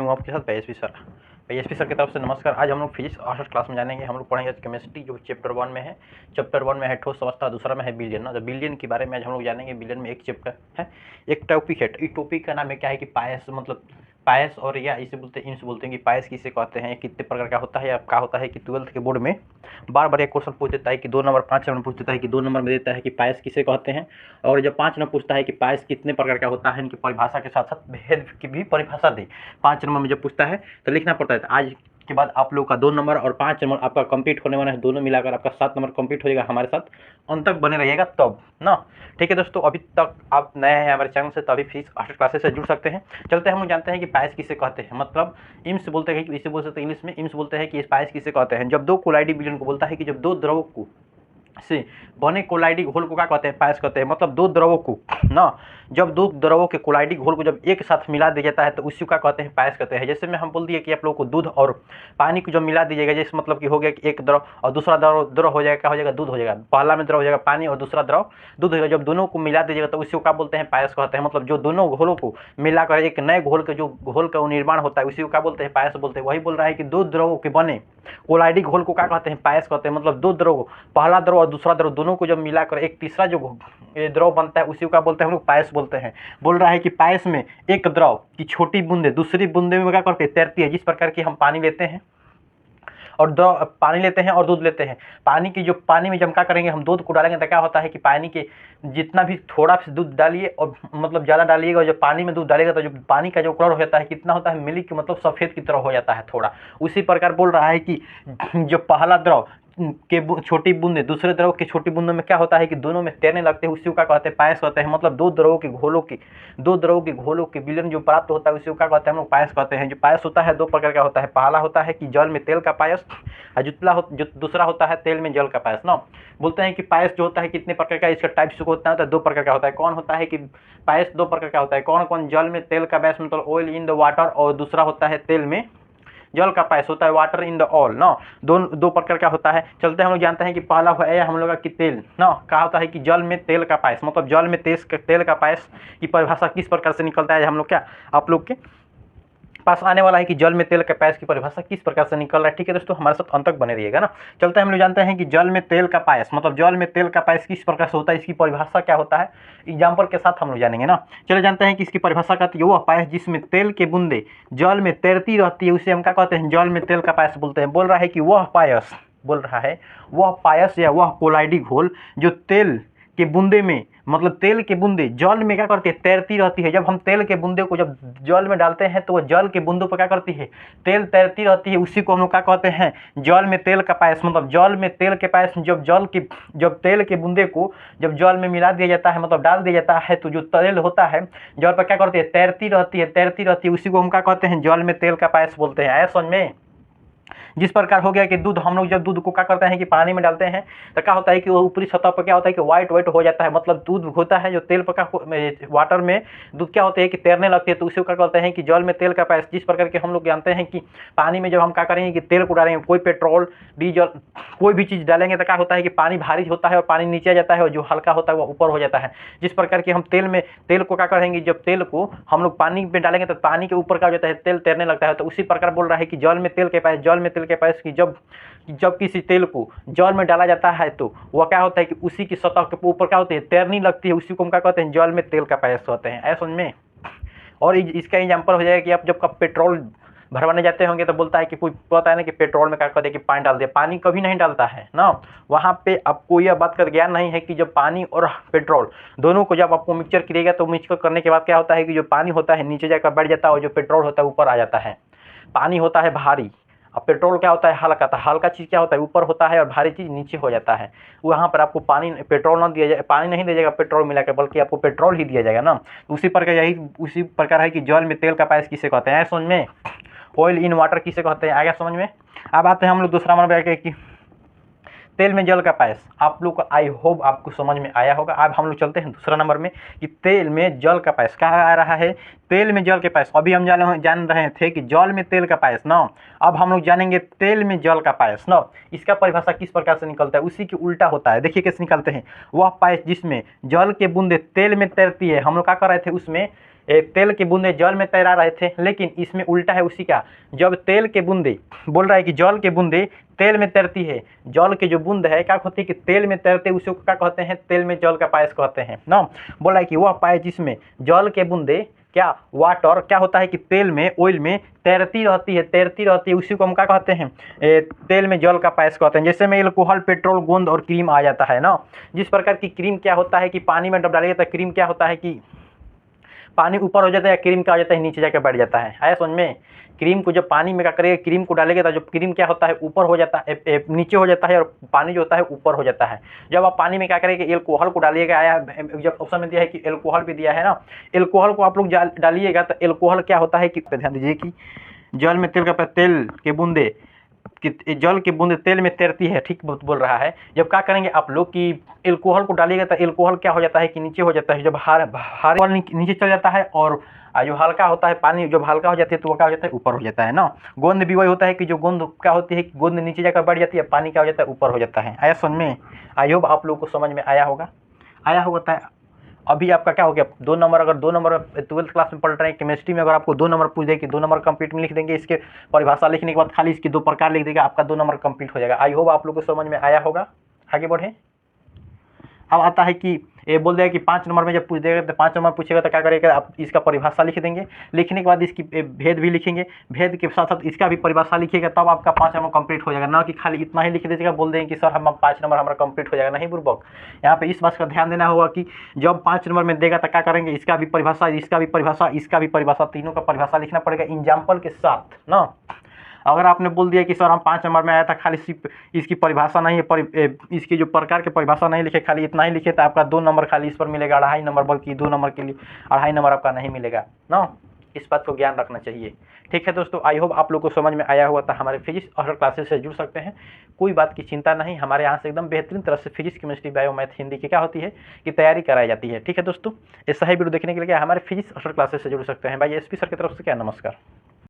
हूँ आपके साथ पीएसपी सर। पीएसपी सर की तरफ से नमस्कार। आज हम लोग फिजिक्स 8 क्लास में जानेंगे। हम लोग पढ़ेंगे केमिस्ट्री जो चैप्टर 1 में है। चैप्टर 1 में है ठोस अवस्था, दूसरा में है बिलियन ना। तो बिलियन के बारे में आज हम लोग जानेंगे। बिलियन में एक चैप्टर है, एक टॉपिक है। इस टॉपिक का नाम है क्या है कि पायस, मतलब पायस, और या इसे बोलते हैं, इनसे बोलते हैं कि पायस किसे कहते हैं, कितने प्रकार का होता है, या क्या होता है कि 12th के बोर्ड में बार बार एक क्वेश्चन पूछ देता है कि 2 नंबर 5 नंबर पूछ देता है कि 2 नंबर में देता है कि पायस किसे कहते हैं, और जब 5 नंबर पूछता है कि पायस कितने प्रकार का होता है, इनकी परिभाषा के साथ साथ भेद की भी परिभाषा दे। 5 नंबर में जब पूछता है तो लिखना पड़ता है। तो आज के बाद आप लोग का 2 नंबर और 5 नंबर आपका कंप्लीट होने वाला है। दोनों मिलाकर आपका 7 नंबर कंप्लीट हो जाएगा। हमारे साथ अंत तक बने रहिएगा तब ना। ठीक है दोस्तों, अभी तक आप नए हैं हमारे चैनल से तो अभी फिजिक्स 8 क्लासेस से जुड़ सकते हैं। चलते हैं, हम लोग जानते हैं कि पायस किसे कहते हैं। मतलब इम्स बोलते हैं कि इसे बोल सकते हैं इंग्लिश में, इम्स बोलते हैं कि इस पायस किसे कहते हैं। जब दो कोलाइडी बिलियन को बोलता है कि जब दो द्रवों को से बने कोलाइडी घोल को क्या कहते हैं, पायस कहते हैं। मतलब दो द्रवों को ना, जब दो द्रवों के कोलाइडी घोल को जब एक साथ मिला दिया जाता है तो उसी का कहते हैं पायस कहते हैं। जैसे मैं हम बोल दिए कि आप लोगों को दूध और पानी को जब मिला दीजिएगा, जैसे मतलब कि हो गया कि एक द्रव और दूसरा द्रव हो जाएगा, क्या हो जाएगा, दूध हो जाएगा। पहला में द्रव हो जाएगा पानी और दूसरा द्रव दूध हो जाएगा। जब दोनों को मिला दीजिएगा तो उसी को क्या बोलते हैं, पायस कहते हैं। मतलब जो दोनों घोलों को मिलाकर एक नए घोल के जो घोल का निर्माण होता है उसी को क्या बोलते हैं, पायस बोलते हैं। वही बोल रहा है कि दो द्रवों के बने कोलाइडी घोल को क्या कहते हैं, पायस कहते हैं। मतलब दो द्रव, पहला द्रव और दूसरा द्रव दोनों को जब मिलाकर एक तीसरा जो द्रव बनता है उसी को क्या बोलते हैं, हम लोग पायस बोलते हैं। बोल रहा है कि पायस में एक द्रव की छोटी बूंदे दूसरी बूंदे में क्या करते हैं, तैरती है। जिस प्रकार की हम पानी लेते हैं और पानी लेते हैं और दूध लेते हैं। पानी की जो पानी में जब क्या करेंगे, हम दूध को डालेंगे तो क्या होता है कि पानी के जितना भी थोड़ा सा दूध डालिए और मतलब ज़्यादा डालिएगा, और जब पानी में दूध डालेगा तो जो पानी का जो कलर हो जाता है कितना होता है, मिल्क, मतलब सफ़ेद की तरह हो जाता है थोड़ा। उसी प्रकार बोल रहा है कि जो पहला द्रव के छोटी बूंदे दूसरे द्रव की छोटी बूंदों में क्या होता है कि दोनों में तैरने लगते हैं, उसी को क्या कहते हैं, पायस कहते हैं। मतलब दो द्रवों के घोलों के विलयन जो प्राप्त होता है उसी को क्या कहते हैं, हम लोग पायस कहते हैं। जो पायस होता है दो प्रकार का होता है। पहला होता है कि जल में तेल का पायस, और जो दूसरा होता है तेल में जल का पायस ना। बोलते हैं कि पायस जो होता है कितने प्रकार का, इसका टाइप्स होता है, तो 2 प्रकार का होता है। कौन होता है कि पायस 2 प्रकार का होता है। कौन कौन, जल में तेल का पायस मतलब ऑयल इन द वाटर, और दूसरा होता है तेल में जल का पायस होता है, वाटर इन द ऑयल ना। दो प्रकार का होता है। चलते हम लोग जानते हैं कि पहला है हम लोग का कि तेल ना, कहा होता है कि जल में तेल का पायस। मतलब जल में तेल का पायस की परिभाषा किस प्रकार से निकलता है, हम लोग क्या आप लोग के पास आने वाला है कि जल में तेल का पायस की परिभाषा किस प्रकार से निकल रहा है। ठीक है दोस्तों, हमारे साथ अंत तक बने रहिएगा ना। चलते हैं, हम लोग जानते हैं कि जल में तेल का पायस, मतलब जल में तेल का पायस किस प्रकार से होता है, इसकी परिभाषा क्या होता है, एग्जाम्पल के साथ हम लोग जानेंगे ना। चले जानते हैं कि इसकी परिभाषा कहती है वह पायस जिसमें तेल के बूंदे जल में तैरती रहती है, उसे हम क्या कहते हैं, जल में तेल का पायस बोलते हैं। बोल रहा है कि वह पायस, बोल रहा है वह पायस या वह कोलाइडी घोल जो तेल के बूंदे में, मतलब तेल के बूंदे जल में क्या करती है, तैरती रहती है। जब हम तेल के बूंदे को जब जल में डालते हैं तो वह जल के बूंदों पर क्या करती है, तेल तैरती रहती है। उसी को हम लोग क्या कहते हैं, जल में तेल का पायस। मतलब जल में तेल के पायस, जब तेल के बूंदे को जब जल में मिला दिया जाता है, मतलब डाल दिया जाता है, तो जो तेल होता है जल पर क्या करती है, तैरती रहती है। उसी को हम क्या कहते हैं, जल में तेल का पायस बोलते हैं। आया समझ में। जिस प्रकार हो गया कि दूध, हम लोग जब दूध को क्या करते हैं कि पानी में डालते हैं तो क्या होता है कि वो ऊपरी सतह पर क्या होता है कि वाइट हो जाता है। मतलब दूध होता है जो तेल पर का वाटर में दूध क्या होते हैं कि तैरने लगती है, तो उसी को क्या कहते हैं कि जल में तेल का पायस। जिस प्रकार के हम लोग जानते हैं कि पानी में जब हम क्या करेंगे कि तेल को डालेंगे, कोई पेट्रोल डीजल कोई भी चीज़ डालेंगे तो क्या होता है कि पानी भारी होता है और पानी नीचे आ जाता है, और जो हल्का होता है वो ऊपर हो जाता है। जिस प्रकार की हम तेल को क्या करेंगे, जब तेल को हम लोग पानी में डालेंगे तो पानी के ऊपर क्या हो जाता है, तेल तैरने लगता है। तो उसी प्रकार बोल रहा है कि जल में तेल के पायस की जब किसी तेल को जल में डाला जाता है तो वह क्या होता है कि उसी की सतह के ऊपर क्या होती है, तैरने लगती है। उसी को हम क्या कहते हैं, जल में तेल का पायस कहते हैं। ऐसा समझ में। और इसका एग्जाम्पल हो जाएगा कि आप जब कब पेट्रोल भरवाने जाते होंगे तो बोलता है कि कोई पता है ना कि पेट्रोल में क्या कहते हैं कि पानी डाल दिया। पानी कभी नहीं डालता है ना। वहाँ पे आपको यह बात का ज्ञान नहीं है कि जब पानी और पेट्रोल दोनों को जब आपको मिक्सचर करिएगा तो मिक्सचर करने के बाद क्या होता है कि जो पानी होता है नीचे जाकर बैठ जाता है, और जो पेट्रोल होता है ऊपर आ जाता है। पानी होता है भारी और पेट्रोल क्या होता है, हल्का। तो हल्का चीज़ क्या होता है, ऊपर होता है, और भारी चीज़ नीचे हो जाता है। वहाँ पर आपको पेट्रोल ना दिया जाए, पानी नहीं दिया जाएगा पेट्रोल मिलाकर, बल्कि आपको पेट्रोल ही दिया जाएगा ना। उसी प्रकार है कि जल में तेल का पायस किसे कहते हैं, समझ में। ऑयल इन वाटर किसे कहते हैं, आ गया समझ में। अब आते हैं हम लोग दूसरा नंबर पे कि तेल में जल का पायस। आप लोग को आई होप आपको समझ में आया होगा। अब हम लोग चलते हैं दूसरा नंबर में कि तेल में जल का पायस कहाँ आ रहा है, तेल में जल के पायस। अभी हम जान रहे थे कि जल में तेल का पायस ना, अब हम लोग जानेंगे तेल में जल का पायस ना। इसका परिभाषा किस प्रकार से निकलता है, उसी की उल्टा होता है। देखिए कैसे निकलते हैं, वह पायस जिसमें जल के बूंदे तेल में तैरती है। हम लोग क्या कर रहे थे, उसमें तेल के बूंदे जल में तैरा रहे थे, लेकिन इसमें उल्टा है उसी का। जब तेल के बूंदे बोल रहा है कि जल के बूंदे तेल में तैरती है, जल के जो बूंद है क्या होती है कि तेल में तैरते, उसी को क्या कहते हैं, तेल में जल का पायस कहते हैं ना। बोला है कि वह पायस जिसमें जल के बूंदे क्या वाटर क्या होता है कि तेल में ऑयल में तैरती रहती है, उसी को हम क्या कहते हैं, तेल में जल का पायस कहते हैं। जैसे में एल्कोहल, पेट्रोल, गोंद और क्रीम आ जाता है ना। जिस प्रकार की क्रीम क्या होता है कि पानी में जब डालिएगा तो क्रीम क्या होता है कि पानी ऊपर हो जाता है, क्रीम क्या हो जाता है नीचे जाकर बैठ जाता है। आया समझ में। क्रीम को जब पानी में क्या करेगा, क्रीम को डालेगा तो जो क्रीम क्या होता है ऊपर हो जाता है, नीचे हो जाता है, और पानी जो होता है ऊपर हो जाता है। जब आप पानी में क्या करेंगे, एल्कोहल को डालिएगा, आया जब ऑप्शन में दिया है कि एल्कोहल भी दिया है ना, एल्कोहल को आप लोग डालिएगा तो एल्कोहल क्या होता है कि ध्यान दीजिए कि जल में तेल का तेल के बूंदे कि जल की बूंद तेल में तैरती है, ठीक बोल रहा है। जब क्या करेंगे आप लोग कि एल्कोहल को डालिएगा तो एल्कोहल क्या हो जाता है कि नीचे हो जाता है, जब हार नीचे चल जाता है, और जो हल्का होता है पानी जब हल्का हो जाती है तो वो क्या हो जाता है, ऊपर हो जाता है ना। गोंद भी वही होता है कि जो गोंद क्या होती है कि गोंद नीचे जाकर बढ़ जाती है, पानी क्या हो जाता है, ऊपर हो जाता है। आया समझ में। आई होप आप लोग को समझ में आया होगा। अभी आपका क्या हो गया 2 नंबर, अगर 2 नंबर 12th क्लास में पढ़ रहे हैं केमिस्ट्री में, अगर आपको 2 नंबर पूछ दे कि 2 नंबर कंप्लीट में लिख देंगे, इसके परिभाषा लिखने के बाद खाली इसकी 2 प्रकार लिख देगा, आपका 2 नंबर कंप्लीट हो जाएगा। आई होप आप लोग को समझ में आया होगा। आगे बढ़े। अब आता है कि ये बोल देगा कि 5 नंबर में जब पूछ देगा तो 5 नंबर पूछेगा तो क्या करेगा, आप इसका परिभाषा लिख देंगे, लिखने के बाद इसकी भेद भी लिखेंगे, भेद के साथ साथ इसका भी परिभाषा लिखिएगा, तब आपका 5 नंबर कंप्लीट हो जाएगा। ना कि खाली इतना ही लिख दीजिएगा, बोल देंगे कि सर हम 5 नंबर हमारा कंप्लीट हो जाएगा। नहीं बुर्बक, यहाँ पे इस बात का ध्यान देना होगा कि जब 5 नंबर में देगा तो क्या करेंगे, इसका भी परिभाषा, इसका भी परिभाषा, इसका भी परिभाषा, तीनों का परिभाषा लिखना पड़ेगा एग्जाम्पल के साथ ना। अगर आपने बोल दिया कि सर हम 5 नंबर में आया था, खाली सिर्फ इसकी परिभाषा नहीं है, इसकी जो प्रकार की परिभाषा नहीं लिखे, खाली इतना ही लिखे, तो आपका 2 नंबर खाली इस पर मिलेगा, 2.5 नंबर, बल्कि 2 नंबर के लिए 2.5 नंबर आपका नहीं मिलेगा ना। इस बात को ज्ञान रखना चाहिए। ठीक है दोस्तों, आई होप आप लोग को समझ में आया हुआ था। हमारे फिजिक्स और क्लासेस से जुड़ सकते हैं, कोई बात की चिंता नहीं। हमारे यहाँ से एकदम बेहतरीन तरह से physics, chemistry, bio, math, Hindi की क्या होती है कि तैयारी कराई जाती है। ठीक है दोस्तों, ऐसा ही वीडियो देखने के लिए हमारे फिजिक्स और क्लासेस से जुड़ सकते हैं। भाई एसपी सर की तरफ से क्या नमस्कार।